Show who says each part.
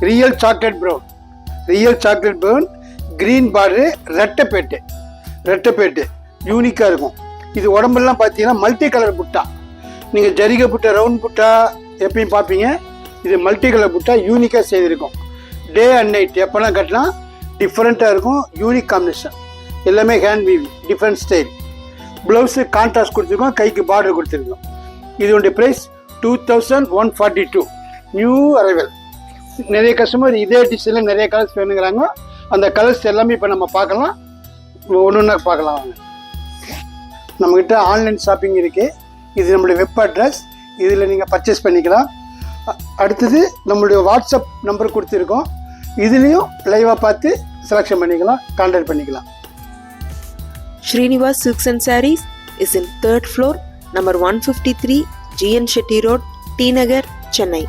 Speaker 1: Real chocolate brown green border ரெட்டப்பேட்டு யூனிக்காக இருக்கும். இது உடம்பெல்லாம் பார்த்தீங்கன்னா மல்டி கலர் புட்டா. நீங்கள் ஜரிகை புட்டா ரவுண்ட் புட்டா எப்பயும் பார்ப்பீங்க. இது மல்டி கலர் புட்டா யூனிக்காக செய்திருக்கும். டே அண்ட் நைட் எப்போல்லாம் கட்டலாம் டிஃப்ரெண்ட்டாக இருக்கும். யூனிக் காம்பினேஷன் எல்லாமே hand weaving different style. Blouse contrast கொடுத்துருக்கோம், கைக்கு பார்டர் கொடுத்துருக்கோம். இதோடைய ப்ரைஸ் 2142 நியூ அரைவல். நிறைய கஸ்டமர் இதே டிஷ்ஷில் நிறைய கலர்ஸ் வேணுங்கிறாங்க. அந்த கலர்ஸ் எல்லாமே இப்போ நம்ம பார்க்கலாம், ஒன்று ஒன்றா பார்க்கலாம் வாங்க. நம்மக்கிட்ட ஆன்லைன் ஷாப்பிங் இருக்குது. இது நம்மளுடைய வெப் அட்ரஸ், இதில் நீங்கள் பர்ச்சேஸ் பண்ணிக்கலாம். அடுத்தது நம்மளுடைய வாட்ஸ்அப் நம்பர் கொடுத்துருக்கோம், இதுலேயும் லைவாக பார்த்து செலெக்ஷன் பண்ணிக்கலாம், கான்டாக்ட் பண்ணிக்கலாம்.
Speaker 2: Srinivas Silks and Sarees is in 3rd floor, number 153, GN Shetty Road, T Nagar, Chennai.